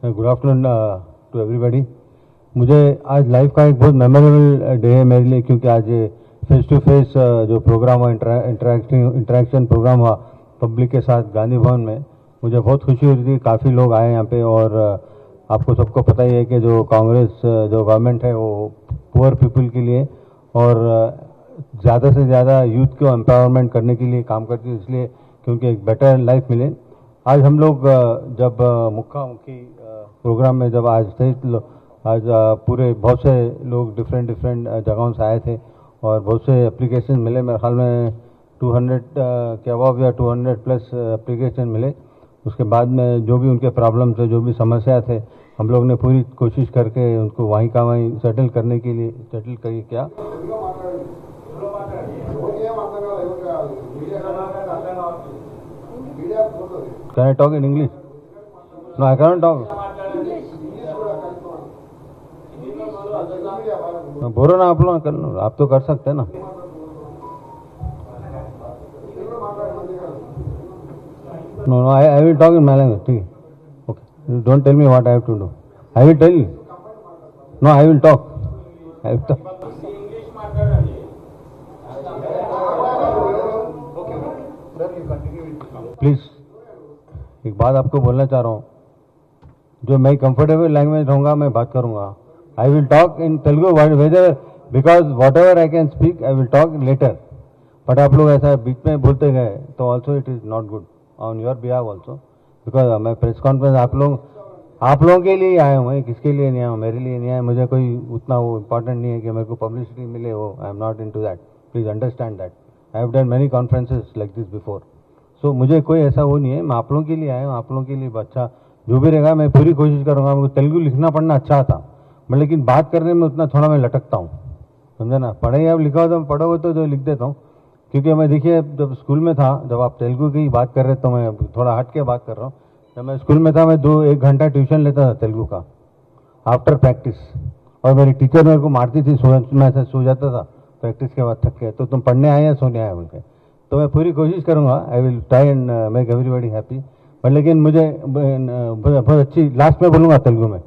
Good afternoon to everybody. मुझे आज life का एक बहुत मेमोरेबल डे है मेरे लिए, क्योंकि आज फेस टू फेस जो प्रोग्राम हुआ, इंटरेक्शन प्रोग्राम हुआ पब्लिक के साथ गांधी भवन में, मुझे बहुत खुशी हुई थी। काफ़ी लोग आए यहाँ पे, और आपको सबको पता ही है कि जो कांग्रेस जो गवर्नमेंट है वो पुअर पीपल के लिए और ज़्यादा से ज़्यादा यूथ को एम्पावरमेंट करने के लिए काम करती है, इसलिए क्योंकि एक बेटर लाइफ मिले। आज हम लोग जब मुक्का मुक्की प्रोग्राम में जब आज थे, आज पूरे बहुत से लोग डिफरेंट जगहों से आए थे और बहुत से एप्लीकेशन मिले। मेरे ख्याल में 200 के अबव या 200 प्लस एप्लीकेशन मिले। उसके बाद में जो भी उनके प्रॉब्लम थे, जो भी समस्या थे, हम लोग ने पूरी कोशिश करके उनको वहीं का वहीं सेटल करने के लिए किया। Can I talk in English? No, I cannot talk. बोलो ना आप लोग, कर लो, आप तो कर सकते हैं ना। No, I will talk in my language. ठीक है, okay. You don't tell me what I have to do. I will tell you. No, I will talk. I will talk. Please एक बात आपको बोलना चाह रहा हूँ, जो मैं कंफर्टेबल लैंग्वेज रहूँगा मैं बात करूँगा। I will talk in Telugu weather, because whatever I can speak I will talk later. But आप लोग ऐसा बीच में बोलते गए तो also it is not good on your behalf also, because मैं प्रेस कॉन्फ्रेंस आप लोगों के लिए आया हूँ, मैं किसके लिए नहीं आया हूँ, मेरे लिए नहीं आया। मुझे कोई उतना वो इम्पोर्टेंट नहीं है कि मेरे को पब्लिसिटी मिले, वो I am not into that. Please understand that. I have done many conferences like this before. So मुझे कोई ऐसा वो नहीं है, मैं आप लोगों के लिए आया हूँ, आप लोगों के लिए अच्छा जो भी रहेगा मैं पूरी कोशिश करूँगा। मुझे तेलुगु लिखना पढ़ना अच्छा था, मैं लेकिन बात करने में उतना थोड़ा मैं लटकता हूँ, समझे ना। पढ़े आप लिखा हो तो पढ़ोगे तो जो लिख देता हूँ, क्योंकि मैं देखिए जब स्कूल में था, जब आप तेलुगु की बात कर रहे तो मैं थोड़ा हट के बात कर रहा हूँ। जब मैं स्कूल में था मैं 1 घंटा ट्यूशन लेता था तेलुगु का आफ्टर प्रैक्टिस, और मेरी टीचर मेरे को मारती थी, मैं ऐसा सो जाता था प्रैक्टिस के बाद थक के, तो तुम पढ़ने आए या सोने आए बोल के। तो मैं पूरी कोशिश करूँगा, I will try and make everybody happy. पर लेकिन मुझे बहुत अच्छी, लास्ट में बोलूँगा तेलुगु में,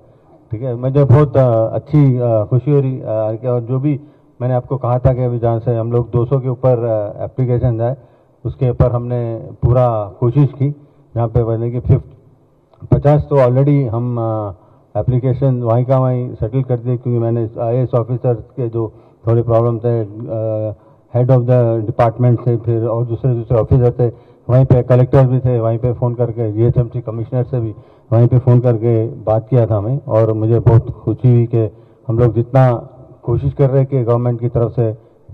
ठीक है। मुझे बहुत अच्छी खुशी हो रही, और जो भी मैंने आपको कहा था कि अभी जहाँ से हम लोग 200 के ऊपर एप्लीकेशन आए, उसके ऊपर हमने पूरा कोशिश की, जहाँ पे बने कि 50 तो ऑलरेडी हम एप्लीकेशन वहीं का वहीं सेटल कर दिए, क्योंकि मैंने IAS ऑफिसर के जो थोड़े प्रॉब्लम थे, हेड ऑफ द डिपार्टमेंट से, फिर और दूसरे ऑफिसर थे, वहीं पे कलेक्टर भी थे, वहीं पे फ़ोन करके GHMC कमिश्नर से भी वहीं पे फ़ोन करके बात किया था मैं। और मुझे बहुत खुशी हुई कि हम लोग जितना कोशिश कर रहे हैं कि गवर्नमेंट की तरफ से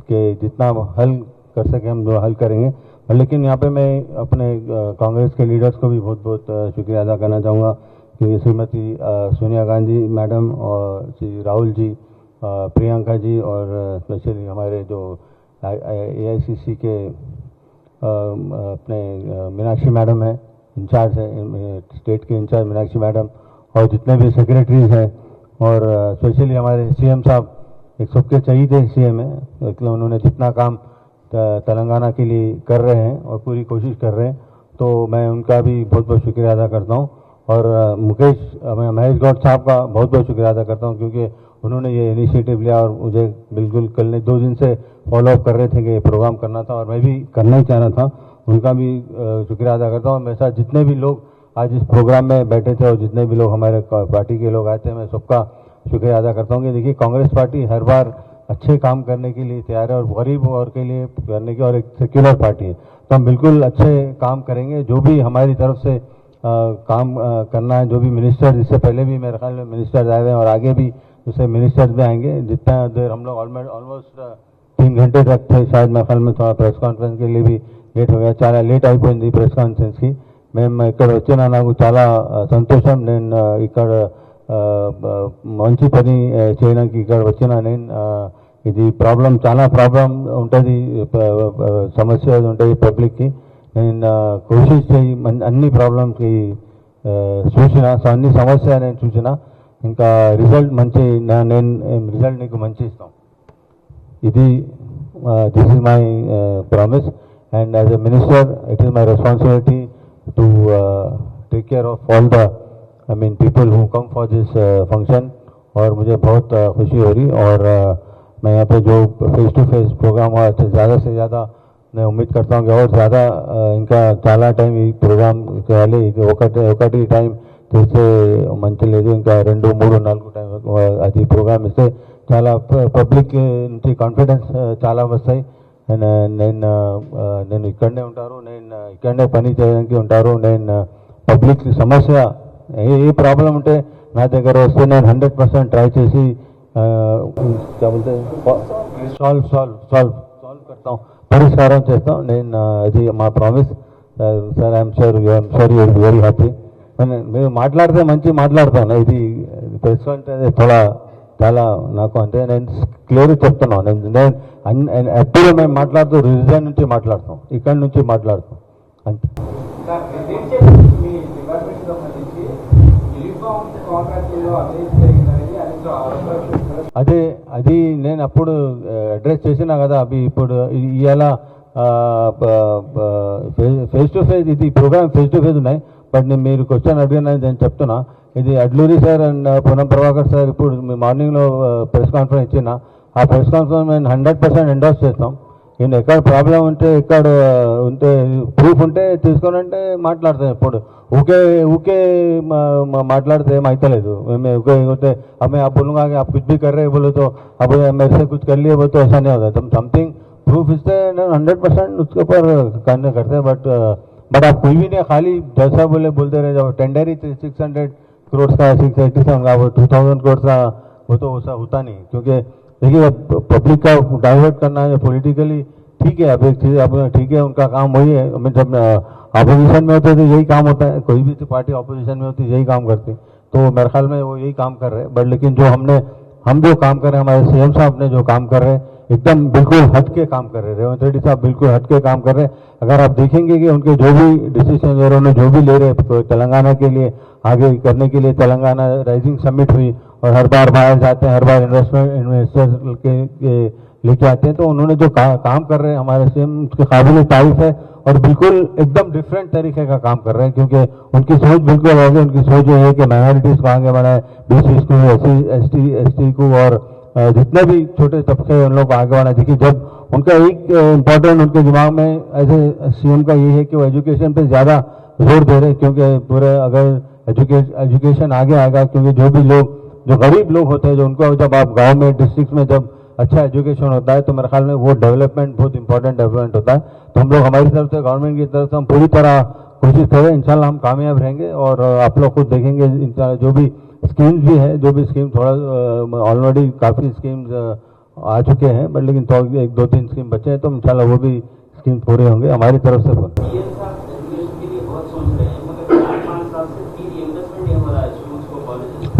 कि जितना हल कर सके हम हल करेंगे। लेकिन यहाँ पे मैं अपने कांग्रेस के लीडर्स को भी बहुत बहुत शुक्रिया अदा करना चाहूँगा, कि श्रीमती सोनिया गांधी मैडम और श्री राहुल जी, प्रियंका जी, और स्पेशली हमारे जो AICC के अपने मीनाक्षी मैडम है, इंचार्ज है, स्टेट के इंचार्ज मीनाक्षी मैडम, और जितने भी सेक्रेटरीज हैं, और स्पेशली हमारे CM साहब, एक सबके चाहिए CM है, मतलब उन्होंने जितना काम तेलंगाना के लिए कर रहे हैं और पूरी कोशिश कर रहे हैं, तो मैं उनका भी बहुत बहुत शुक्रिया अदा करता हूँ। और महेश गौड साहब का बहुत बहुत शुक्रिया अदा करता हूँ, क्योंकि उन्होंने ये इनिशिएटिव लिया और मुझे बिल्कुल कल 2 दिन से फॉलोअप कर रहे थे कि ये प्रोग्राम करना था, और मैं भी करना ही चाह रहा था। उनका भी शुक्रिया अदा करता हूँ। मेरे साथ जितने भी लोग आज इस प्रोग्राम में बैठे थे और जितने भी लोग हमारे पार्टी के लोग आए थे, मैं सबका शुक्रिया अदा करता हूँ। कि देखिए, कांग्रेस पार्टी हर बार अच्छे काम करने के लिए तैयार है, और गरीब और के लिए करने की, और एक सेक्युलर पार्टी है, तो हम बिल्कुल अच्छे काम करेंगे। जो भी हमारी तरफ से काम करना है, जो भी मिनिस्टर, इससे पहले भी मेरे ख्याल में मिनिस्टर्स आए हुए हैं और आगे भी दूसरे मिनिस्टर्स भी आएंगे। जितना देर हम लोग ऑलमोस्ट 3 घंटे तक थे, शायद मेरे ख्याल में थोड़ा प्रेस कॉन्फ्रेंस के लिए भी लेट हो गया, చాలా లేట్ అయిపోయింది ప్రెస్ కాన్ఫరెన్స్కి। మేము ఇక్కడ వచ్చిన నాకు చాలా సంతోషం, నేను ఇక్కడ మంచి పని చేయడానికి ఇక్కడ వచ్చిన నేను। ఇది ప్రాబ్లం, చాలా ప్రాబ్లం ఉంటుంది, సమస్య ఉంటాయి పబ్లిక్కి, నేను కోషిష్ చేయి అన్ని ప్రాబ్లంకి చూసిన, అన్ని సమస్య నేను చూసిన, ఇంకా రిజల్ట్ మంచి, నేను రిజల్ట్ నీకు మంచి ఇస్తాం, ఇది this is my promise. And as a minister, it is my responsibility to take care of all the I mean people who come for this function, और मुझे बहुत खुशी हो रही। और मैं यहाँ पे जो फेस टू फेस प्रोग्राम हुआ ज़्यादा से ज़्यादा मैं उम्मीद करता हूँ कि और ज़्यादा ఇంకా చాలా టైం ఈ ప్రోగ్రామ్ చేయాలి। ఇది ఒకటి టైం చేస్తే మంచి లేదు, ఇంకా 2, 3, 4 టైం అది ప్రోగ్రామ్ ఇస్తే చాలా పబ్లిక్ నుంచి కాన్ఫిడెన్స్ చాలా వస్తాయి। నేను ఇక్కడనే ఉంటారు, నేను ఇక్కడనే పని చేయడానికి ఉంటారు। నేను పబ్లిక్ సమస్య ఏ ప్రాబ్లం ఉంటే నా దగ్గర వస్తే నేను 100% ట్రై చేసి क्या बोलते हैं सॉल्व करता हूँ, పరిష్కారం చేస్తాం। నేను అది మా promise sir. I'm sure you will be very happy. మీరు మాట్లాడితే మంచి మాట్లాడతాను, ఇది ప్రెస్ అంటే చాలా నాకు అంటే నేను క్లియర్ చెప్తున్నాను। నేను ఎప్పుడు మేము మాట్లాడుతూ రిలీజన్ నుంచి మాట్లాడతాం, ఇక్కడి నుంచి మాట్లాడతాం అంతే। అది నేను అప్పుడు అడ్రస్ చేసినా కదా। అవి ఇప్పుడు ఇవాళ ఫేస్ టు ఫేస్ ఇది ప్రోగ్రామ్ ఫేస్ టు ఫేస్ ఉన్నాయి, బట్ నేను మీరు క్వశ్చన్ అడిగిన నేను చెప్తున్నా। ఇది Adluri sir and Ponnam Prabhakar sir ఇప్పుడు మార్నింగ్లో ప్రెస్ కాన్ఫరెన్స్ ఇచ్చిన, ఆ ప్రెస్ కాన్ఫరెన్స్ మేము 100% ఎండోర్స్ చేస్తాం। నేను ఎక్కడ ప్రాబ్లం ఉంటే ఎక్కడ ఉంటే ప్రూఫ్ ఉంటే తీసుకోనంటే మాట్లాడతాం। ఇప్పుడు ऊके माట్లాడితే ఏమైతలేదు। मैं ऊके अब मैं आप बोलूँगा कि आप कुछ भी कर रहे हैं बोले तो अब मेरे से कुछ कर लिए वो तो ऐसा नहीं होता। तुम समथिंग प्रूफ इससे 100% उसके ऊपर करने करते हैं। बट आप कोई भी नहीं खाली जैसा बोलते रहे। जब टेंडर ही 600 करोड़ का 687 का वो 2000 करोड़ का वो तो ऐसा होता नहीं, क्योंकि देखिए पब्लिक का डाइवर्ट करना है पॉलिटिकली ठीक है। अब एक चीज़ अब ठीक है, उनका काम वही है। जब अपोजिशन में होते तो यही काम होता है, कोई भी पार्टी अपोजिशन में होती यही काम करती, तो मेरे ख्याल में वो यही काम कर रहे हैं। बट लेकिन हम जो काम कर रहे हैं, हमारे सीएम साहब ने जो काम कर रहे हैं एकदम बिल्कुल हट के काम कर रहे हैं। रेवंत रेड्डी साहब बिल्कुल हट के काम कर रहे हैं। अगर आप देखेंगे कि उनके जो भी डिसीजन उन्होंने जो भी ले रहे हैं तेलंगाना के लिए आगे करने के लिए, तेलंगाना राइजिंग समिट हुई और हर बार बाहर जाते हैं, हर बार इन्वेस्टर के लेके आते हैं, तो उन्होंने जो काम कर रहे हैं हमारे सीएम उसके काबिल तारीफ है। और बिल्कुल एकदम डिफरेंट तरीके का काम कर रहे हैं, क्योंकि उनकी सोच बिल्कुल अलग है। उनकी सोच ये है कि माइनॉरिटीज़ को आगे बढ़ाए, बीसीज को, SC को और जितने भी छोटे तबके हैं उन लोग को आगे बढ़ाए। देखिए जब उनका एक इम्पोर्टेंट उनके दिमाग में एज ए सीएम का ये है कि वो एजुकेशन पे ज़्यादा जोर दे रहे हैं, क्योंकि पूरे अगर एजुकेशन आगे आएगा, क्योंकि जो भी लोग जो गरीब लोग होते हैं, जो उनको जब आप गाँव में डिस्ट्रिक्ट में जब अच्छा एजुकेशन होता है तो मेरे ख्याल में वो डेवलपमेंट बहुत इंपॉर्टेंट डेवलपमेंट होता है। तो हम लोग हमारी तरफ से गवर्नमेंट की तरफ से हम पूरी तरह कोशिश करें, इंशाल्लाह हम कामयाब रहेंगे। और आप लोग खुद देखेंगे जो भी स्कीम्स भी है, जो भी स्कीम थोड़ा ऑलरेडी काफ़ी स्कीम्स आ चुके हैं, बट लेकिन तो 1-2-3 स्कीम बचे हैं, तो इंशाल्लाह वो भी स्कीम पूरे होंगे हमारी तरफ से।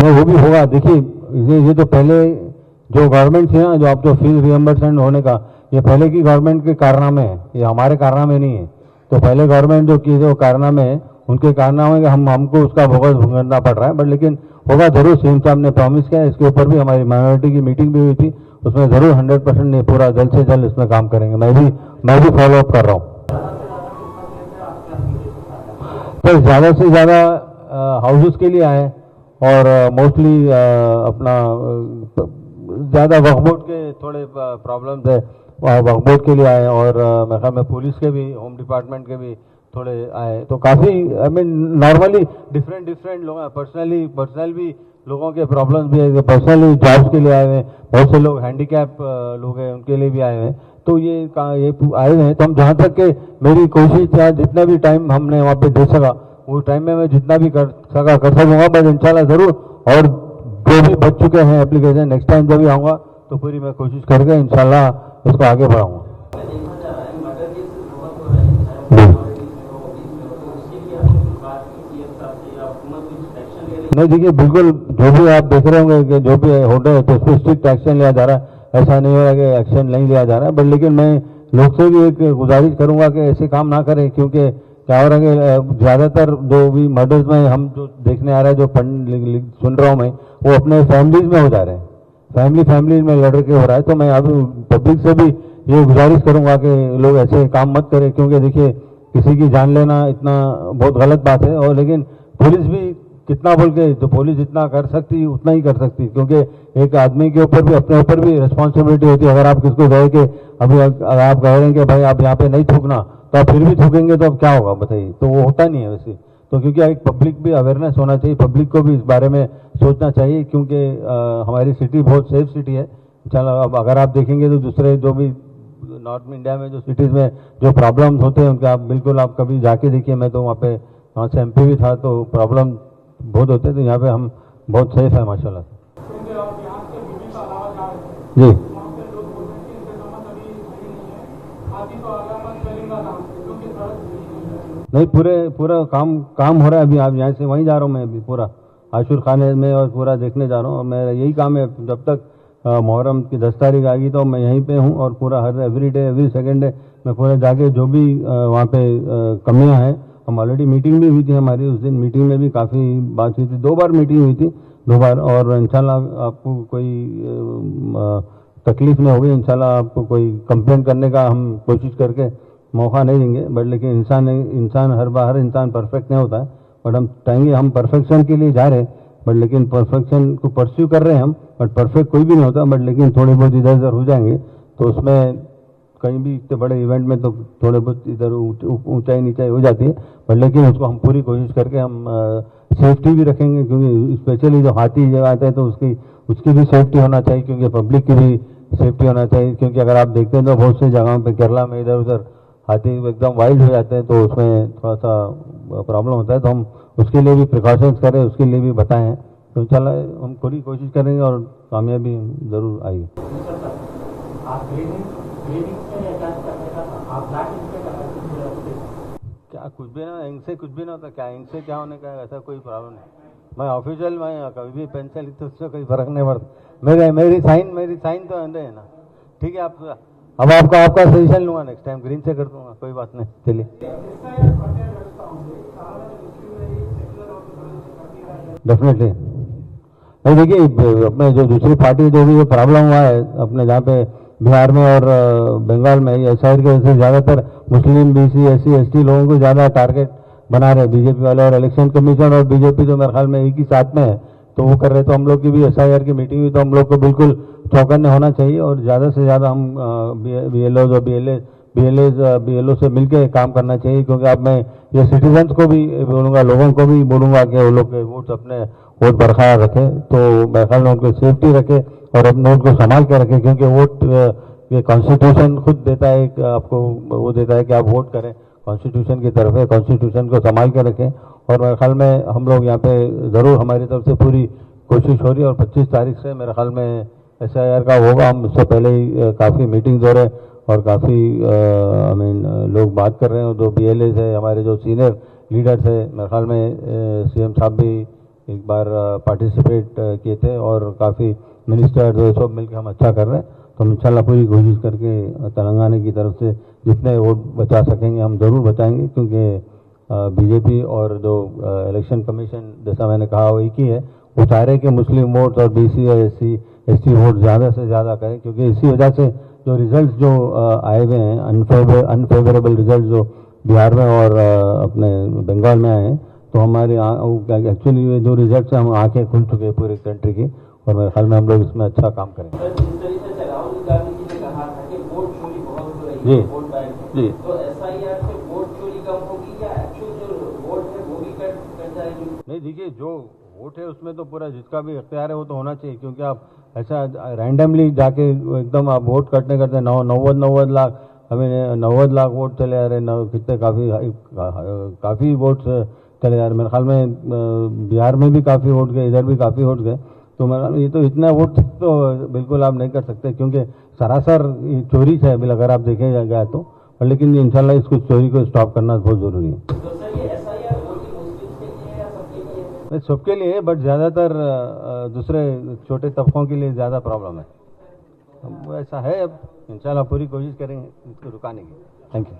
वो भी होगा। देखिए ये तो पहले जो गवर्नमेंट थी ना, जो आप जो फीस रिएम्बर्समेंट होने का, ये पहले की गवर्नमेंट के कारनामे हैं, ये हमारे कारनामे नहीं है। तो पहले गवर्नमेंट जो की जो कारनामे हैं उनके कारनामे के हमको उसका भुगत भुगतना पड़ रहा है। बट लेकिन होगा जरूर, सीएम साहब ने प्रॉमिस किया। इसके ऊपर भी हमारी माइनॉरिटी की मीटिंग भी हुई थी, उसमें जरूर 100% पूरा जल्द से जल्द इसमें काम करेंगे। मैं भी फॉलो अप कर रहा हूँ। तो ज़्यादा से ज़्यादा हाउसेस के लिए आए और मोस्टली अपना ज़्यादा वक्फ बोर्ड के थोड़े प्रॉब्लम्स है, वक्फ बोर्ड के लिए आए। और मेरे ख्याल में पुलिस के भी, होम डिपार्टमेंट के भी थोड़े आए। तो काफ़ी आई मीन नॉर्मली डिफरेंट लोग हैं। पर्सनल भी लोगों के प्रॉब्लम्स भी है, पर्सनली जॉब्स के लिए आए हुए हैं। बहुत से लोग हैंडीकैप लोग हैं, उनके लिए भी आए हुए हैं। तो ये आए हुए हैं। तो हम जहाँ तक के मेरी कोशिश था, जितना भी टाइम हमने वहाँ पे दे सका वो टाइम में मैं जितना भी कर सकूँगा। बट इंशाल्लाह ज़रूर और जो भी बच चुके हैं एप्लीकेशन, नेक्स्ट टाइम जब भी आऊँगा तो पूरी मैं कोशिश करके इंशाल्लाह इसको आगे बढ़ाऊँगा। नहीं देखिए, बिल्कुल जो भी आप देख रहे होंगे कि जो भी होटल है तो उस पर स्ट्रिक्ट एक्शन लिया जा रहा है। ऐसा नहीं हो रहा कि एक्शन नहीं लिया जा रहा है। बट लेकिन मैं लोग से भी एक गुजारिश करूँगा कि ऐसे काम ना करें, क्योंकि क्या हो रहा है कि ज़्यादातर जो भी मर्डर्स में हम जो देखने आ रहा है, जो सुन रहा हूँ मैं, वो अपने फैमिलीज में हो जा रहे हैं, फैमिलीज में लड़ के हो रहा है। तो मैं अभी पब्लिक से भी ये गुजारिश करूँगा कि लोग ऐसे काम मत करें, क्योंकि देखिए किसी की जान लेना इतना बहुत गलत बात है। और लेकिन पुलिस भी कितना बोल के जो पुलिस जितना कर सकती उतना ही कर सकती, क्योंकि एक आदमी के ऊपर भी अपने ऊपर भी रिस्पॉन्सिबिलिटी होती है। अगर आप किसको कहे कि अभी अगर आप कह रहे हैं कि भाई आप यहाँ पे नहीं थूकना, तो आप फिर भी थूकेंगे तो अब क्या होगा बताइए, तो वो होता नहीं है वैसे। तो क्योंकि एक पब्लिक भी अवेयरनेस होना चाहिए, पब्लिक को भी इस बारे में सोचना चाहिए, क्योंकि हमारी सिटी बहुत सेफ सिटी है। चलो अब अगर आप देखेंगे तो दूसरे जो भी नॉर्थ इंडिया में जो सिटीज़ में जो प्रॉब्लम्स होते हैं उनके आप बिल्कुल आप कभी जाके देखिए, मैं तो वहाँ से एमपी भी था, तो प्रॉब्लम बहुत होते हैं। तो यहाँ पे हम बहुत सेफ है माशाल्लाह से। जी नहीं, पूरा काम हो रहा है अभी। आप यहाँ से वहीं जा रहा हूँ मैं अभी, पूरा आशुर खाने में और पूरा देखने जा रहा हूँ। और मेरा यही काम है, जब तक मुहर्रम की 10 तारीख आएगी तो मैं यहीं पे हूँ, और पूरा हर every day every second day मैं पूरा जाके जो भी वहाँ पे कमियाँ हैं, हम ऑलरेडी मीटिंग भी हुई थी हमारी, उस दिन मीटिंग में भी काफ़ी बात हुई थी, 2 बार मीटिंग हुई थी, 2 बार। और इंशाल्लाह आपको कोई तकलीफ नहीं होगी, इंशाल्लाह आपको कोई कंप्लेंट करने का हम कोशिश करके मौका नहीं देंगे। बट लेकिन इंसान हर इंसान परफेक्ट नहीं होता है, बट हम चाहेंगे, हम परफेक्शन के लिए जा रहे हैं, बट लेकिन परफेक्शन को परस्यू कर रहे हैं हम, बट परफेक्ट कोई भी नहीं होता। बट लेकिन थोड़े बहुत इधर उधर हो जाएंगे, तो उसमें कहीं भी इतने बड़े इवेंट में तो थोड़े बहुत इधर ऊंचाई नीचाई हो जाती है, बट लेकिन उसको हम पूरी कोशिश करके हम सेफ्टी भी रखेंगे, क्योंकि स्पेशली जो हाथी जगह आते हैं तो उसकी भी सेफ्टी होना चाहिए, क्योंकि पब्लिक की भी सेफ्टी होना चाहिए। क्योंकि अगर आप देखते हैं तो बहुत सी जगहों पे केरला में इधर उधर हाथी एकदम वाइल्ड हो जाते हैं, तो उसमें थोड़ा सा प्रॉब्लम होता है। तो हम उसके लिए भी प्रिकॉशंस करें, उसके लिए भी बताएं, तो इंशाल्लाह हम पूरी कोशिश करेंगे और कामयाबी जरूर आएगी। क्या कुछ भी ना, इंक से कुछ भी ना होता, क्या इंक से क्या होने का है, ऐसा कोई प्रॉब्लम नहीं। मैं ऑफिशियल, मैं कभी भी पेंसिल लिखते उससे कोई फर्क नहीं पड़ता। मेरी साइन तो अंदर है ना। ठीक है, आप अब आपका सजेशन लूंगा, नेक्स्ट टाइम ग्रीन से कर दूंगा, कोई बात नहीं। चलिए, डेफिनेटली नहीं, देखिए अपने जो दूसरी पार्टी जो भी जो प्रॉब्लम हुआ है अपने जहाँ पे बिहार में और बंगाल में, एस आई की वजह से ज़्यादातर मुस्लिम BC SC ST लोगों को ज़्यादा टारगेट बना रहे बीजेपी वाले, और इलेक्शन कमीशन और बीजेपी तो मेरे ख्याल में एक ही साथ में है, तो वो कर रहे। तो हम लोग की भी SIR की मीटिंग हुई, तो हम लोग को बिल्कुल चौकन्ने होना चाहिए, और ज़्यादा से ज़्यादा हम BLOs और BLO से मिलकर काम करना चाहिए। क्योंकि अब मैं ये सिटीजन्स को भी बोलूँगा, लोगों को भी बोलूँगा कि वो लोग के वोट अपने वोट बरकरार रखें, तो मेरे ख्याल में उनको सेफ्टी रखें और अपने वोट को संभाल के रखें, क्योंकि वोट ये कॉन्स्टिट्यूशन खुद देता है, आपको वो देता है कि आप वोट करें, कॉन्स्टिट्यूशन की तरफ है, कॉन्स्टिट्यूशन को संभाल के रखें। और मेरे ख्याल में हम लोग यहाँ पे ज़रूर हमारी तरफ से पूरी कोशिश हो रही है, और 25 तारीख से मेरे ख्याल में SIR का होगा। हम उससे पहले ही काफ़ी मीटिंग्स हो रहे हैं और काफ़ी लोग बात कर रहे हैं, जो BLAs है हमारे, जो सीनियर लीडर्स है, मेरे ख्याल में CM साहब भी एक बार पार्टिसिपेट किए थे, और काफ़ी मिनिस्टर जो सब मिलकर हम अच्छा कर रहे हैं। तो हम इंशाल्लाह पूरी कोशिश करके तेलंगाना की तरफ से जितने वोट बचा सकेंगे हम ज़रूर बचाएंगे, क्योंकि बीजेपी और जो इलेक्शन कमीशन, जैसा मैंने कहा, वो एक ही है। वो चाह रहे कि मुस्लिम वोट और BC और SC ST वोट ज़्यादा से ज़्यादा करें, क्योंकि इसी वजह से जो रिजल्ट जो आए हुए हैं, अनफेवरेबल रिजल्ट जो बिहार में और अपने बंगाल में आए हैं, तो हमारे एक्चुअली जो रिजल्ट से हम आंखें खुल चुके हैं पूरी कंट्री की, और मेरे ख्याल में हम लोग इसमें अच्छा काम करेंगे। जी जी, तो SIR से वोट चोरी कम होगी या एक्चुअल जो वोट है वो भी कट जाएगी? नहीं, देखिए जो वोट है उसमें तो पूरा जिसका भी इख्तियार है वो तो होना चाहिए, क्योंकि आप ऐसा रैंडमली जाके एकदम आप वोट कटने करते 90 लाख, हमें 90 लाख वोट चले आ रहे, कितने काफ़ी वोट चले जा रहे। मेरे ख्याल में बिहार में भी काफ़ी वोट गए, इधर भी काफ़ी वोट गए, तो मेरा ये तो इतना वोट तो बिल्कुल आप नहीं कर सकते, क्योंकि सरासर चोरी है बिल, अगर आप देखे गया तो। लेकिन इंशाल्लाह इसको चोरी को स्टॉप करना बहुत ज़रूरी है। तो सर ये SIR ओनली मुस्लिम्स के लिए है या सबके लिए है? सबके लिए है, बट ज़्यादातर दूसरे छोटे तबकों के लिए ज़्यादा प्रॉब्लम है। अब ऐसा है, अब इंशाल्लाह पूरी कोशिश करेंगे इसको रुकाने की। Thank you.